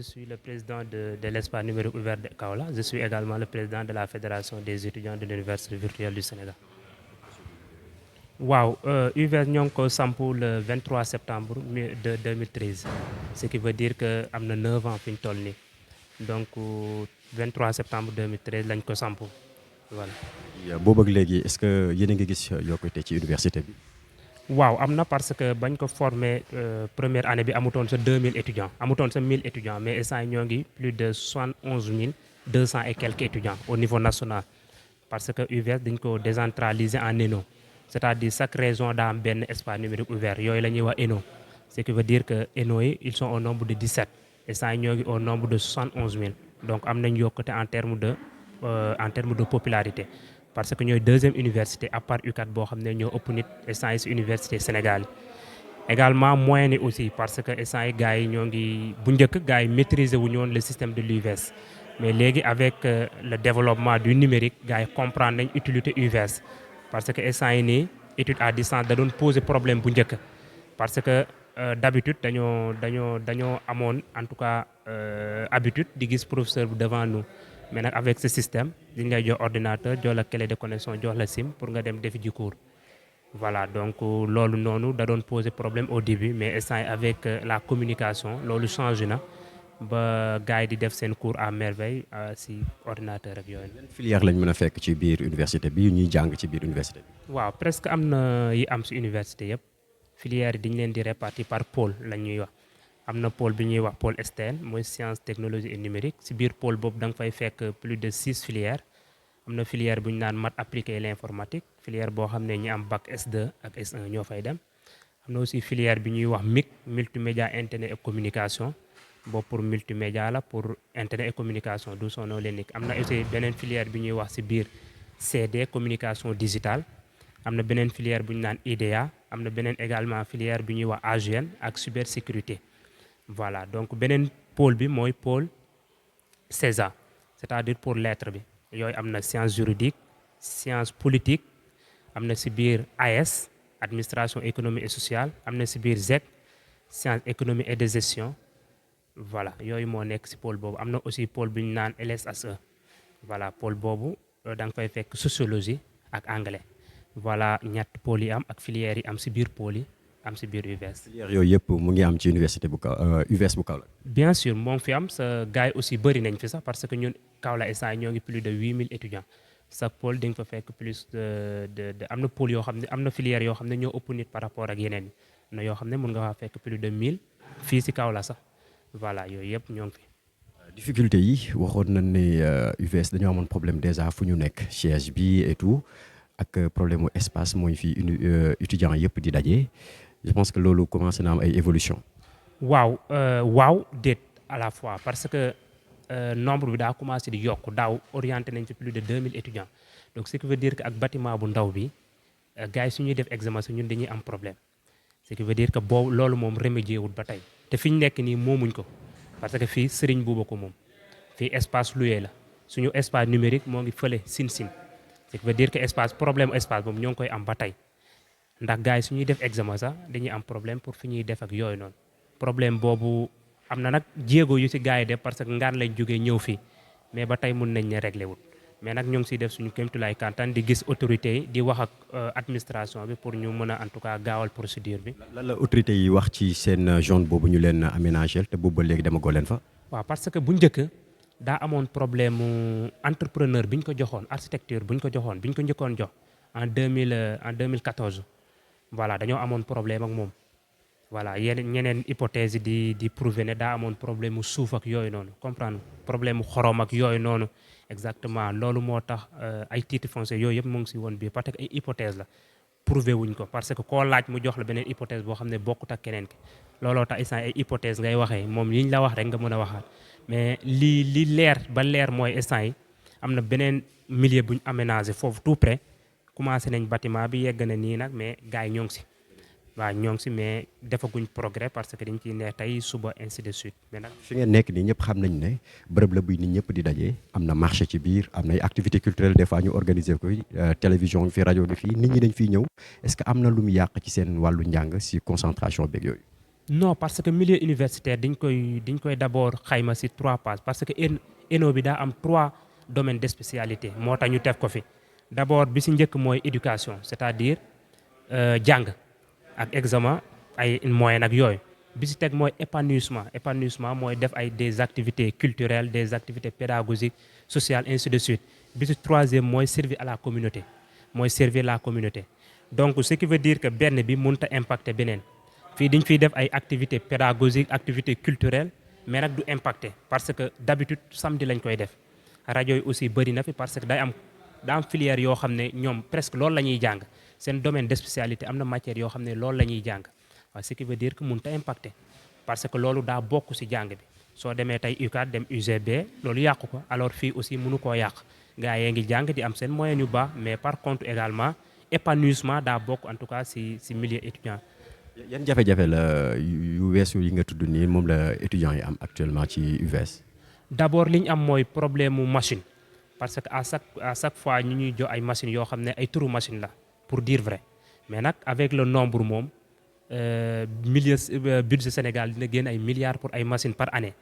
je suis le président de l'espace numérique ouvert de Kaolack. Je suis également le président de la Fédération des étudiants de l'Université virtuelle du Sénégal. Waaw, UVS ñoo ngi ko sampu le 23 septembre de 2013, ce qui veut dire que am na 9 ans fi ñu toll nii donc 23 septembre 2013 lañ ko sampu voilà. boobu ak léegi est-ce que yéen a ngi gis yokkute ci université bi. waaw am na parce que bañ ko formé première année bi amutoon sa 2000 étudiants amutoon sa 1000 étudiants mais instant ñoo ngi plus de 71 200 et quelques étudiants au niveau national parce que UVS dañ ko décentraliser en ENO. C'est-à-dire chaque région daa am benn espace numérique ouvert yooyu la ñuy wax ENO, ce qui veut dire que ENO yi ils sont au nombre de 17 et ça ñoo ngi au nombre de 71 000 donc am nañ yokkute en terme de popularité parce que ñooy deuxième université à part UCAD boo xam ne ñoo ëpp nit instant yi si université Sénégal yi également moyen yi aussi parce que instant yi gars yi ñoo ngi bu njëkk gars yi maîtriser wu ñoon le système de l'UVS mais léegi avec le développement du numérique gars yi comprendre nañ utilité UVS parce que instant yi nii étude à distance da doon poser problème bu njëkk parce que d'habitude dañoo amoon en tout cas habitude di gis professeur bi devant nous mais nag avec ce système dañ lay jox ordinateur jox la clé de connexion jox la SIM pour nga dem defi ji cours voilà donc loolu noonu da doon poser problème au début mais instant yi avec la communication loolu changé na ba gars yi di def seen cours à merveille si ordinateur ak yooyu. yan filière lañ mën a fekk ci biir université bi ñuy jàng ci biir université bi. waaw presque am na yi am si université yëpp filière yi dañ leen di répartir par pôle la ñuy wax am na pôle bi ñuy wax pôle STN mooy science technologie et numérique si biir pôle boobu da nga fay fekk plus de 6 filières am na filière bu ñu naan maths appliquée et l'informatique filière boo xam ne ñi am bac S2 ak S1 ñoo fay dem am na aussi filière bi ñuy wax MIC multimédia internet et communication. boobu pour multimédia la pour internet et communication d'où son nom l'indique am na aussi beneen filière bi ñuy wax ci biir CD communication digitale am na beneen filière bu ñu naan IDEA am na beneen également filière bi ñuy wax AGN ak cybersécurité voilà donc beneen pôle bi mooy pôle CESA c'est-à-dire pour lettre bi yooyu am na science juridique science politique am na ci biir AS administration économique et sociale am na ci biir ZEC science économie et de gestion voilà yooyu moo nekk ci pôle boobu am na aussi pôle bi ñu naan LSHE voilà pôle boobu da nga fay fekk sociologie ak anglais voilà ñett pôle yi am ak filières yi am ci biir pôle yi am ci biir UVS. filière yooyu yëpp mu ngi am ci université bu UVS bu Kaolack. bien sûr moo ngi fi am sa gars yi aussi bëri nañ fi sax parce que ñun Kaolack instant ñoo ngi plus de 8000 étudiants chaque pôle di nga fa fekk plus de am na pôle yoo xam ne am na filière yoo xam ne ñoo ëpp nit par rapport ak yeneen yi am na yoo xam ne mën nga faa fekk plus de 1000 fii ci Kaolack sax. voilà yooyu yëpp ñoo ngi fi. difficulté yi waxoon nañ ne UVS dañoo amoon problème déjà fu ñu nekk siège bi et tout ak problème mu espace mooy fi étudiants yëpp di daje je pense que loolu commencé na am ay évolution waaw déet à la fois parce que nombre bi daa commencé di yokk daaw orienté nañ ci plus de 2000 étudiants donc ce qui veut dire que ak bâtiment bu ndaw bi gars yi su ñuy def examen su ñun dañuy am problème ce qui veut dire que boobu loolu moom remédié wul ba tey. te fi ñu nekk nii moomuñ ko parce que fii Serigne Bouba ko moom fii espace loué la suñu espace numérique moo ngi fële Sine ce qui veut dire que problème espace boobu ñoo ngi koy am ba tey ndax gars yi suñuy def examen sax dañuy am problème pour fi ñuy def ak yooyu noonu problème boobu am na nag jéego yu ci gars yi def parce que ngaan lañ jógee ñëw fii mais ba tey mun nañ ne réglé wul mais nag ñoo ngi siy def suñu kéemtulaay kantan di gis autorités yi di wax ak administration bi pour ñu mën a en tout cas gaawal procédure bi. lan la autorités yi wax ci seen zone boobu ñu leen aménager te boobu ba léegi demagoo leen fa. waaw parce que bu njëkk daa amoon problème mu entrepreneur bi ñu ko joxoon architecture bu ñu ko joxoon bi ñu ko njëkkoon jox en 2014 voilà dañoo amoon problème ak moom. voilà ñeneen hypothèse yi di prouver ne daa amoon problème mu suuf ak yooyu noonu comprendre problème mu xorom ak yooyu noonu. exactement loolu moo tax ay titre foncier yooyu yëpp mu ngi ci woon biir parce que ay hypothèse la prouvé wuñ ko parce que koo laaj mu jox la beneen hypothèse boo xam ne bokkut ak keneen ki looloo tax instant ay hypothèse ngay waxee moom yi ñu la wax rek nga mën a waxaat mais li leer ba leer mooy instant yi am na beneen milieu bu ñu aménagé foofu tout près commencé nañ bâtiment bi yegg na nii nag mais gars yi ñoo ngi ci waaw ñoo ngi ci mais defaguñ progrès parce que dañ ciy ne tey suba ainsi de suite mais nag. fi ngeen nekk nii ñëpp xam nañ ne bërëb la buy nit ñëpp di daje am na marché ci biir am na ay activités culturelles des fois ñu organiser ko télévision fi rajo bi fii nit ñi dañ fiy ñëw est-ce que am na lu mu yàq ci seen wàllu njàng ci concentration beeg yooyu. non parce que milieu universitaire dañ koy d'abord xayma ci 3 phases parce que ENO bi daa am 3 domaines de spécialité moo tax ñu teg ko fi d'abord bi ci njëkk mooy éducation c'est-à-dire jàng ak examen ay moyens ak yooyu bi ci teg mooy épanouissement mooy def ay des activités culturelles des activités pédagogiques sociales ainsi de suite bi ci troisième mooy servir à la communauté mooy servir la communauté donc ce qui veut dire que benn bi mënut a impacter beneen fii dañ fiy def ay activités pédagogiques activités culturelles mais nag du impacter parce que d'habitude samedi lañ koy def rajo yi aussi bëri na fi parce que daa am filière yoo xam ne ñoom presque loolu la ñuy jàng seen domaine de spécialité am na matière yoo xam ne loolu la ñuy jàng waaw ce qui veut dire que mënut a impacter parce que loolu daa bokk ci jàng bi soo demee tey UCAD dem UGB loolu yàqu ko alors fii aussi mënu koo yàq gars yee ngi jàng di am seen moyen yu baax mais par contre également épanouissement daa bokk en tout cas ci milieu étudiant. yan jafe-jafe la yu weesu yi nga tudd nii moom la étudiants yi am actuellement ci UVS. d'abord li ñu am mooy problème mu machine parce que à chaque fois ñu ñuy jox ay machines yoo xam ne ay turu machine la pour dire vrai mais nag avec le nombre moom budget Sénégal dina génn ay milliards pour ay machines par année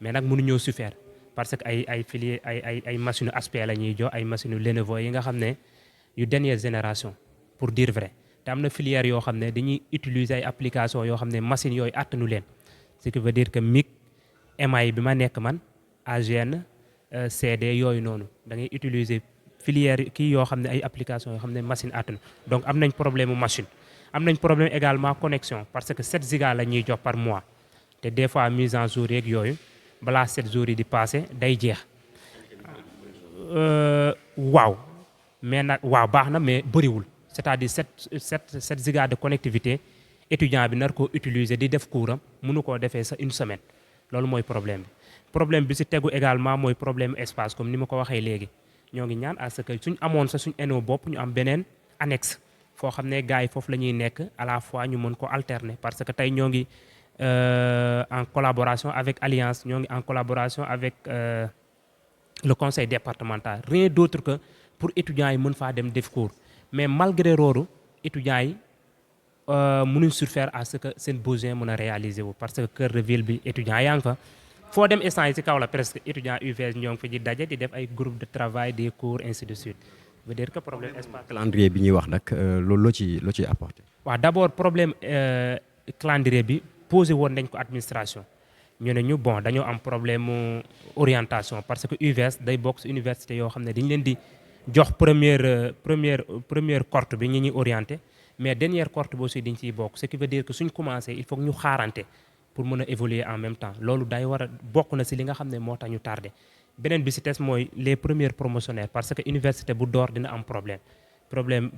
mais nag mënuñoo suffire parce que ay machines HP la ñuy jox ay machines Lenovo yi nga xam ne yu dernière génération pour dire vrai. te am na filière yoo xam ne dañuy utiliser ay applications yoo xam ne machines yooyu attanu leen ce qui veut dire que MIG MI bi ma nekk man AGN CD yooyu noonu da ngay utiliser filière kii yoo xam ne ay applications yoo xam ne machine attanu donc am nañ problème mu machine. am nañ problème également connexion parce que 7 giga la ñuy jox par mois te des fois mise en jour yeeg yooyu balaa 7 jours yi di passé day jeex waaw mais nag waaw baax na mais bëriwul. c'est-à-dire 7 giga de connectivité étudiant bi nar koo utiliser di def cours am mënu koo defee sa une semaine loolu mooy problème bi ci tegu également mooy problème espace comme ni ma ko waxee léegi ñoo ngi ñaan à ce que suñ amoon sa suñ ENO bopp ñu am beneen annexe foo xam ne gars yi foofu la ñuy nekk à la fois ñu mën ko alterner parce que tey ñoo ngi en collaboration avec Alliance ñoo ngi en collaboration avec le conseil départemental rien d'autre que pour étudiants yi mën faa dem def cours mais malgré loolu étudiants yi mënuñ surfaire à ce que seen besoin mën a réaliser wu parce que cœur de ville bi étudiants yaa ngi fa foo dem instant yi ci kaw la presque étudiants UVS ñoo ngi fi di daje di def ay groupe de travail des cours ainsi de suite veut dire que problème espace. calendrier bi ñuy wax nag loolu loo ciy apporté. waaw d'abord problème calendrier bi posé woon nañ ko administration ñu ne ñu bon dañoo am problème mu orientation parce que UVS day bokk ci université yoo xam ne dañ leen di jox première cohorte bi ñi ñuy orienté mais dernière cohorte bi aussi dañ ciy bokk ce qui veut dire que suñ commencé il faut que ñu xaarante pour mën a évoluer en même temps loolu day war a bokk na ci li nga xam ne moo tax ñu tardé beneen bi ci des mooy les premiers promotionnaires parce que université bu door dina am problème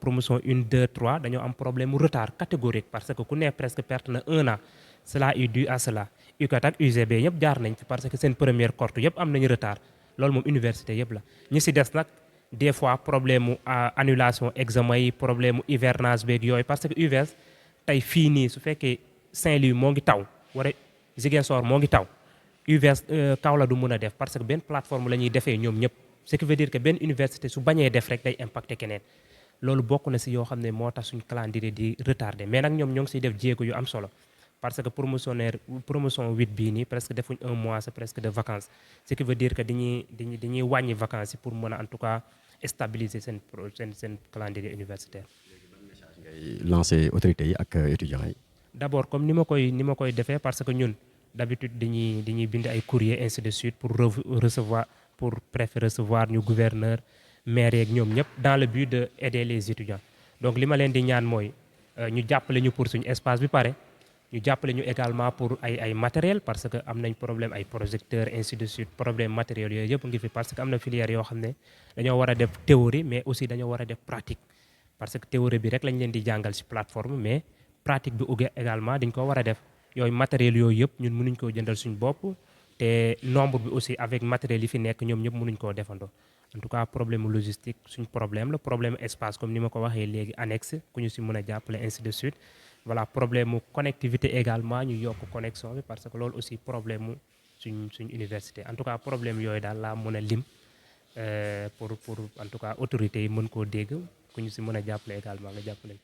promotion 1 2 3 dañoo am problème mu retard catégorique parce que ku ne presque perte na 1 an cela est dû à cela UCAD ak UGB yëpp jaar nañ fi parce que seen première cohorte yëpp am nañu retard loolu moom université yëpp la ñi ci des nag des fois problème mu annulation examen yi problème mu hivernage beeg yooyu parce que UVS tey fii nii su fekkee Saint-Louis moo ngi taw wala Ziguinchor moo ngi taw UVS Kaolack du mën a def parce que benn plateforme la ñuy defee ñoom ñëpp ce qui veut dire que benn université su bañee def rek day impacter keneen loolu bokk na ci yoo xam ne moo tax suñ calendrier di retardé mais nag ñoom ñoo ngi ciy def jéego yu am solo parce que promotion 8 bii nii presque defuñ un mois c'est presque de vacances ce qui veut dire que dañuy wàññi vacances yi pour mën a en tout cas stabiliser seen calendrier universitaire. ngay lancer autorités yi ak étudiants yi. d'abord comme ni ma koy defee parce que ñun d'habitude dañuy bind ay courrier ainsi de suite pour recevoir pour préfet recevoir ñu gouverneur maire yeeg ñoom ñëpp dans le but de aider les étudiants donc li ma leen di ñaan mooy ñu jàppale ñu pour suñu espace bi pare ñu jàppale ñu également pour ay matériel parce que am nañ problème ay projecteurs ainsi de suite problème matériel yooyu yëpp ngi fi parce que am na filière yoo xam ne dañoo war a def théorie mais aussi dañoo war a def pratique parce que théorie bi rek lañ leen di jàngal ci plateforme mais pratique bi également dañ ko war a def yooyu matériel yooyu yëpp ñun mënuñ koo jëndal suñu bopp te nombre bi aussi avec matériel yi fi nekk ñoom ñëpp mënuñ koo defandoo en tout cas problème logistique suñ problème la problème espace comme ni ma ko waxee léegi annexe ku ñu ci mën a jàppale ainsi de suite voilà problème mu connectivité également ñu yokk connexion bi parce que loolu aussi problème mu suñ université en tout cas problème yooyu daal laa mën a lim pour en tout cas autorités yi mën koo dégg ku ñu ci mën a jàppale également nga jàppale